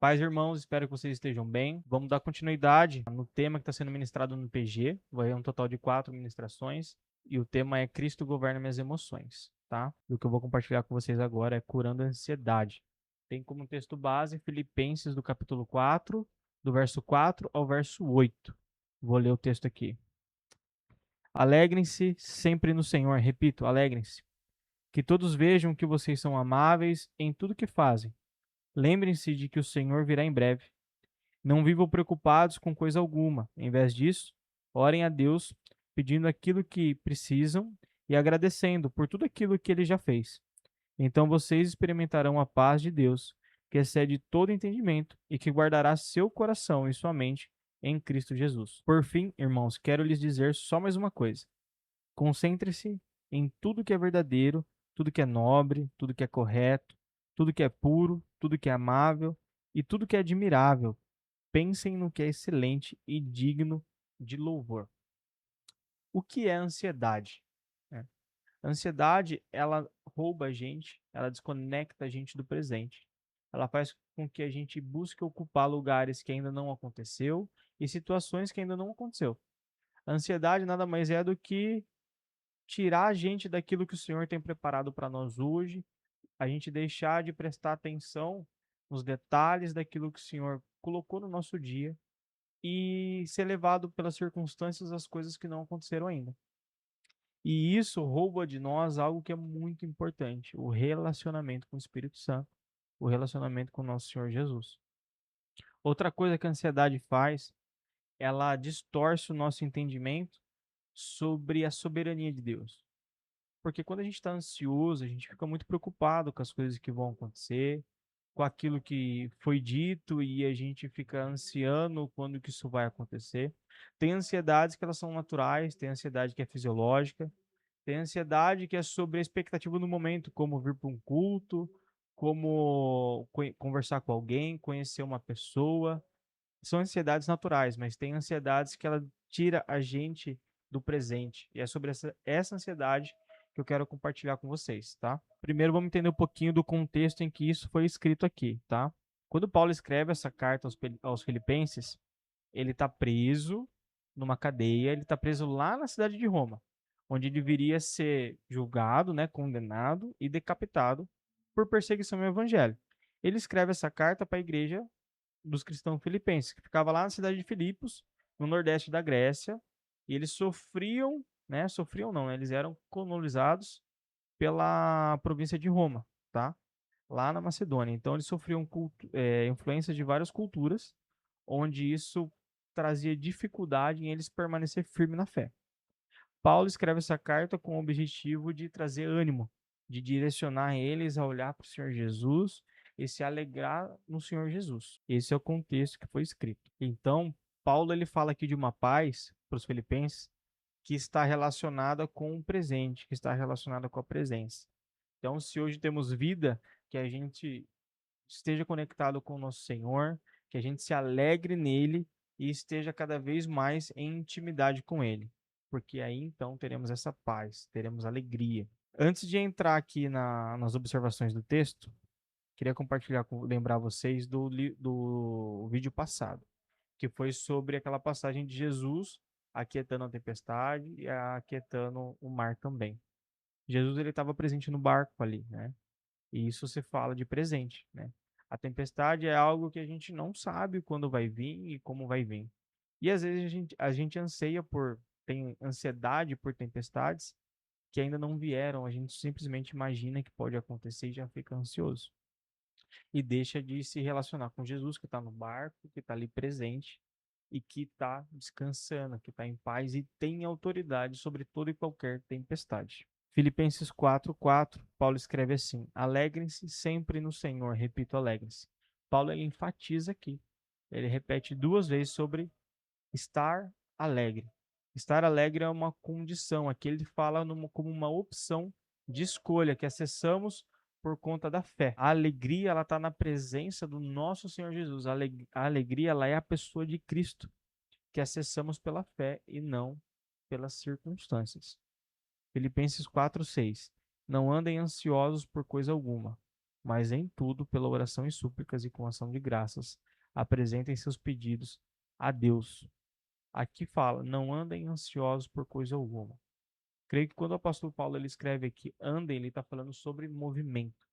Paz, irmãos, espero que vocês estejam bem. Vamos dar continuidade no tema que está sendo ministrado no PG. Vai um total de 4 ministrações. E o tema é Cristo governa minhas emoções, tá? E o que eu vou compartilhar com vocês agora é curando a ansiedade. Tem como texto base Filipenses do capítulo 4, do verso 4 ao verso 8. Vou ler o texto aqui. Alegrem-se sempre no Senhor. Repito, alegrem-se. Que todos vejam que vocês são amáveis em tudo que fazem. Lembrem-se de que o Senhor virá em breve. Não vivam preocupados com coisa alguma. Em vez disso, orem a Deus, pedindo aquilo que precisam e agradecendo por tudo aquilo que ele já fez. Então vocês experimentarão a paz de Deus, que excede todo entendimento e que guardará seu coração e sua mente em Cristo Jesus. Por fim, irmãos, quero lhes dizer só mais uma coisa. Concentre-se em tudo que é verdadeiro, tudo que é nobre, tudo que é correto, tudo que é puro, tudo que é amável e tudo que é admirável. Pensem no que é excelente e digno de louvor. O que é ansiedade? É. A ansiedade, ela rouba a gente, ela desconecta a gente do presente. Ela faz com que a gente busque ocupar lugares que ainda não aconteceu e situações que ainda não aconteceu. A ansiedade nada mais é do que tirar a gente daquilo que o Senhor tem preparado para nós hoje, a gente deixar de prestar atenção nos detalhes daquilo que o Senhor colocou no nosso dia e ser levado pelas circunstâncias às coisas que não aconteceram ainda. E isso rouba de nós algo que é muito importante, o relacionamento com o Espírito Santo, o relacionamento com o nosso Senhor Jesus. Outra coisa que a ansiedade faz, ela distorce o nosso entendimento sobre a soberania de Deus. Porque quando a gente está ansioso, a gente fica muito preocupado com as coisas que vão acontecer, com aquilo que foi dito e a gente fica ansiando quando que isso vai acontecer. Tem ansiedades que elas são naturais, tem ansiedade que é fisiológica, tem ansiedade que é sobre a expectativa no momento, como vir para um culto, como conversar com alguém, conhecer uma pessoa. São ansiedades naturais, mas tem ansiedades que ela tira a gente do presente. E é sobre essa ansiedade que eu quero compartilhar com vocês, tá? Primeiro vamos entender um pouquinho do contexto em que isso foi escrito aqui, tá? Quando Paulo escreve essa carta aos Filipenses, ele está preso numa cadeia, ele está preso lá na cidade de Roma, onde ele viria ser julgado, né, condenado e decapitado por perseguição ao evangelho. Ele escreve essa carta para a igreja dos cristãos filipenses, que ficava lá na cidade de Filipos, no nordeste da Grécia, e eles sofriam, né, sofriam não, né, eles eram colonizados pela província de Roma, tá? Lá na Macedônia. Então eles sofriam influências de várias culturas, onde isso trazia dificuldade em eles permanecer firme na fé. Paulo escreve essa carta com o objetivo de trazer ânimo, de direcionar eles a olhar para o Senhor Jesus e se alegrar no Senhor Jesus. Esse é o contexto que foi escrito. Então, Paulo ele fala aqui de uma paz para os filipenses que está relacionada com o presente, que está relacionada com a presença. Então, se hoje temos vida, que a gente esteja conectado com o nosso Senhor, que a gente se alegre nele e esteja cada vez mais em intimidade com ele, porque aí então teremos essa paz, teremos alegria. Antes de entrar aqui nas observações do texto, queria compartilhar, lembrar vocês do vídeo passado, que foi sobre aquela passagem de Jesus aquietando a tempestade e aquietando o mar também. Jesus ele estava presente no barco ali, né? E isso se fala de presente, né? A tempestade é algo que a gente não sabe quando vai vir e como vai vir. E às vezes a gente anseia tem ansiedade por tempestades que ainda não vieram, a gente simplesmente imagina que pode acontecer e já fica ansioso. E deixa de se relacionar com Jesus, que está no barco, que está ali presente e que está descansando, que está em paz e tem autoridade sobre toda e qualquer tempestade. Filipenses 4:4, Paulo escreve assim: Alegrem-se sempre no Senhor. Repito, alegrem-se. Paulo ele enfatiza aqui. Ele repete duas vezes sobre estar alegre. Estar alegre é uma condição. Aqui ele fala como uma opção de escolha que acessamos por conta da fé. A alegria ela está na presença do nosso Senhor Jesus. A alegria ela é a pessoa de Cristo que acessamos pela fé e não pelas circunstâncias. Filipenses 4:6. Não andem ansiosos por coisa alguma, mas em tudo, pela oração e súplicas e com ação de graças, apresentem seus pedidos a Deus. Aqui fala, não andem ansiosos por coisa alguma. Creio que quando o apóstolo Paulo ele escreve aqui, andem, ele está falando sobre movimento.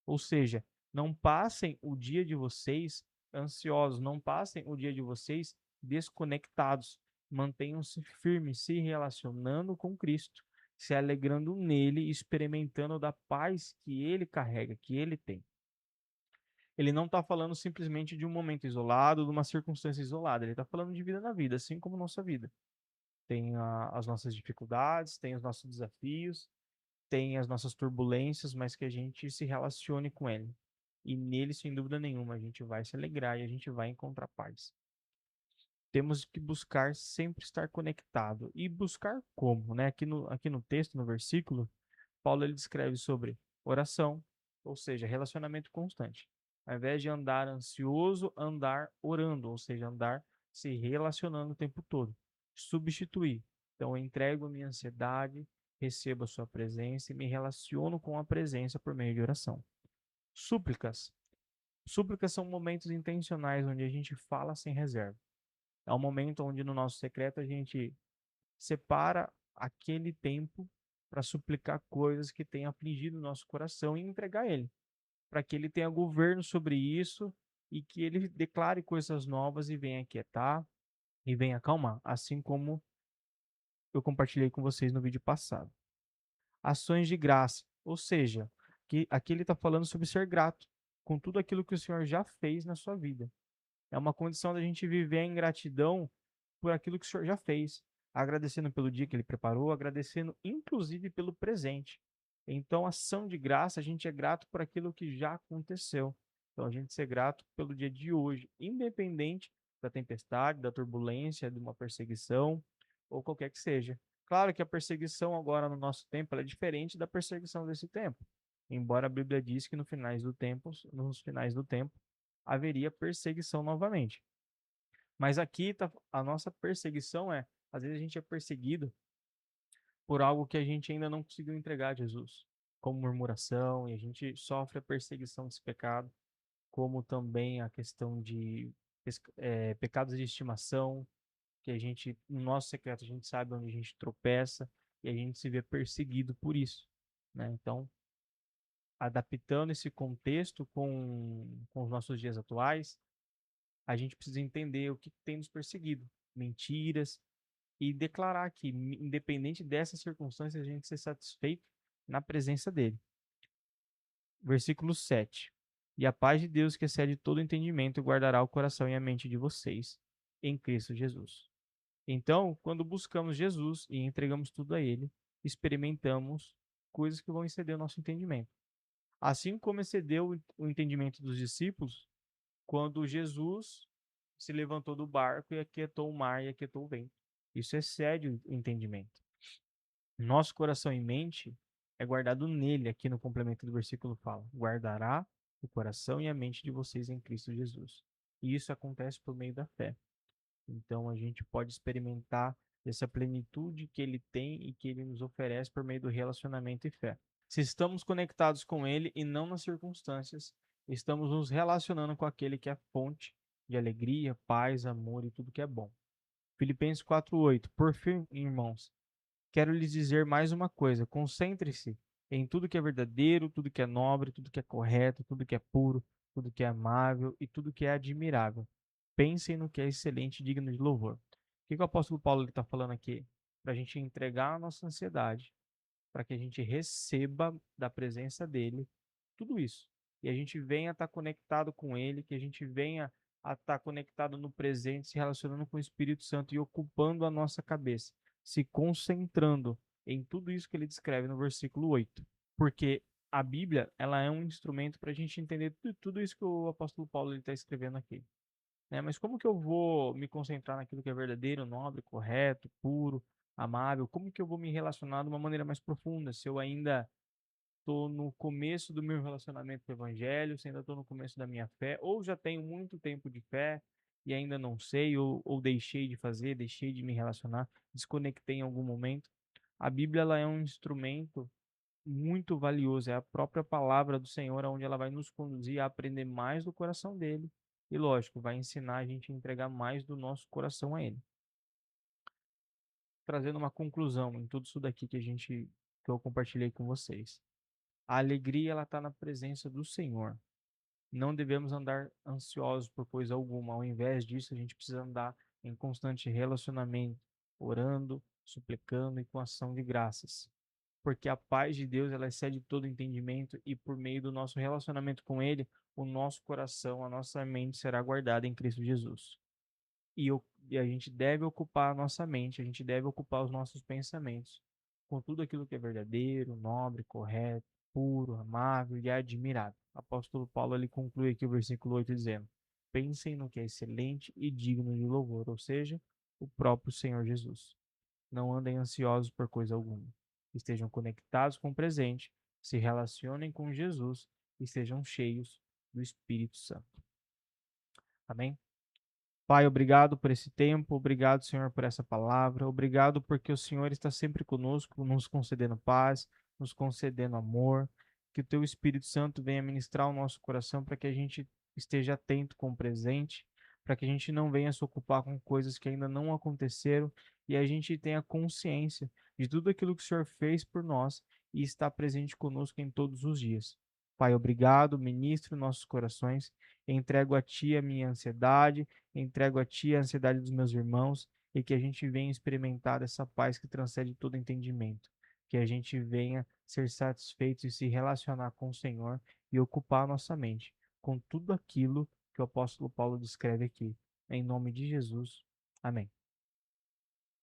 Ou seja, não passem o dia de vocês ansiosos, não passem o dia de vocês desconectados. Mantenham-se firmes, se relacionando com Cristo, se alegrando nele, experimentando da paz que ele carrega, que ele tem. Ele não está falando simplesmente de um momento isolado, de uma circunstância isolada. Ele está falando de vida na vida, assim como nossa vida. Tem as nossas dificuldades, tem os nossos desafios, tem as nossas turbulências, mas que a gente se relacione com ele. E nele, sem dúvida nenhuma, a gente vai se alegrar e a gente vai encontrar paz. Temos que buscar sempre estar conectado. E buscar como, né? Aqui no texto, no versículo, Paulo ele descreve sobre oração, ou seja, relacionamento constante. Ao invés de andar ansioso, andar orando, ou seja, andar se relacionando o tempo todo. Substituir. Então, eu entrego a minha ansiedade, recebo a sua presença e me relaciono com a presença por meio de oração. Súplicas. Súplicas são momentos intencionais onde a gente fala sem reserva. É um momento onde no nosso secreto a gente separa aquele tempo para suplicar coisas que têm afligido o nosso coração e entregar a Ele, para que Ele tenha governo sobre isso e que Ele declare coisas novas e venha aquietar e venha acalmar, assim como eu compartilhei com vocês no vídeo passado. Ações de graça, ou seja, que aqui ele está falando sobre ser grato com tudo aquilo que o Senhor já fez na sua vida. É uma condição da gente viver em gratidão por aquilo que o Senhor já fez, agradecendo pelo dia que Ele preparou, agradecendo inclusive pelo presente. Então, ação de graça, a gente é grato por aquilo que já aconteceu. Então, a gente ser grato pelo dia de hoje, independente da tempestade, da turbulência, de uma perseguição ou qualquer que seja. Claro que a perseguição agora no nosso tempo é diferente da perseguição desse tempo. Embora a Bíblia diz que nos finais do tempo haveria perseguição novamente. Mas aqui tá, a nossa perseguição às vezes a gente é perseguido por algo que a gente ainda não conseguiu entregar a Jesus, como murmuração, e a gente sofre a perseguição desse pecado, como também a questão de pecados de estimação, que a gente, no nosso secreto, a gente sabe onde a gente tropeça e a gente se vê perseguido por isso, né? Então, adaptando esse contexto com os nossos dias atuais, a gente precisa entender o que tem nos perseguido, mentiras, e declarar que, independente dessas circunstâncias, a gente ser satisfeito na presença dele. Versículo 7. E a paz de Deus, que excede todo entendimento, guardará o coração e a mente de vocês em Cristo Jesus. Então, quando buscamos Jesus e entregamos tudo a Ele, experimentamos coisas que vão exceder o nosso entendimento. Assim como excedeu o entendimento dos discípulos, quando Jesus se levantou do barco e aquietou o mar e aquietou o vento. Isso excede o entendimento. Nosso coração e mente é guardado nele, aqui no complemento do versículo fala: guardará o coração e a mente de vocês em Cristo Jesus. E isso acontece por meio da fé. Então a gente pode experimentar essa plenitude que ele tem e que ele nos oferece por meio do relacionamento e fé. Se estamos conectados com ele e não nas circunstâncias, estamos nos relacionando com aquele que é a fonte de alegria, paz, amor e tudo que é bom. Filipenses 4:8. Por fim, irmãos, quero lhes dizer mais uma coisa: concentre-se em tudo que é verdadeiro, tudo que é nobre, tudo que é correto, tudo que é puro, tudo que é amável e tudo que é admirável. Pensem no que é excelente e digno de louvor. O que o apóstolo Paulo está falando aqui? Para a gente entregar a nossa ansiedade, para que a gente receba da presença dele tudo isso. E a gente venha estar conectado com ele, que a gente venha a estar conectado no presente, se relacionando com o Espírito Santo e ocupando a nossa cabeça, se concentrando em tudo isso que ele descreve no versículo 8. Porque a Bíblia, ela é um instrumento para a gente entender tudo isso que o apóstolo Paulo está escrevendo aqui, né? Mas como que eu vou me concentrar naquilo que é verdadeiro, nobre, correto, puro, amável? Como que eu vou me relacionar de uma maneira mais profunda? Se eu ainda estou no começo do meu relacionamento com o Evangelho, se ainda estou no começo da minha fé, ou já tenho muito tempo de fé e ainda não sei, ou deixei de fazer, deixei de me relacionar, desconectei em algum momento. A Bíblia ela é um instrumento muito valioso, é a própria palavra do Senhor, onde ela vai nos conduzir a aprender mais do coração dele. E lógico, vai ensinar a gente a entregar mais do nosso coração a ele. Trazendo uma conclusão em tudo isso daqui que eu compartilhei com vocês. A alegria ela está na presença do Senhor. Não devemos andar ansiosos por coisa alguma. Ao invés disso, a gente precisa andar em constante relacionamento, orando, suplicando e com ação de graças. Porque a paz de Deus, ela excede todo entendimento e por meio do nosso relacionamento com Ele, o nosso coração, a nossa mente será guardada em Cristo Jesus. E a gente deve ocupar a nossa mente, a gente deve ocupar os nossos pensamentos com tudo aquilo que é verdadeiro, nobre, correto, puro, amável e admirável. O apóstolo Paulo ele conclui aqui o versículo 8 dizendo: pensem no que é excelente e digno de louvor, ou seja, o próprio Senhor Jesus. Não andem ansiosos por coisa alguma. Estejam conectados com o presente, se relacionem com Jesus e sejam cheios do Espírito Santo. Amém? Pai, obrigado por esse tempo, obrigado, Senhor, por essa palavra, obrigado porque o Senhor está sempre conosco, nos concedendo paz, nos concedendo amor, que o Teu Espírito Santo venha ministrar o nosso coração para que a gente esteja atento com o presente, para que a gente não venha se ocupar com coisas que ainda não aconteceram e a gente tenha consciência de tudo aquilo que o Senhor fez por nós e está presente conosco em todos os dias. Pai, obrigado, ministro nossos corações, entrego a Ti a minha ansiedade, entrego a Ti a ansiedade dos meus irmãos e que a gente venha experimentar essa paz que transcende todo entendimento. Que a gente venha ser satisfeito e se relacionar com o Senhor e ocupar a nossa mente com tudo aquilo que o apóstolo Paulo descreve aqui. Em nome de Jesus. Amém.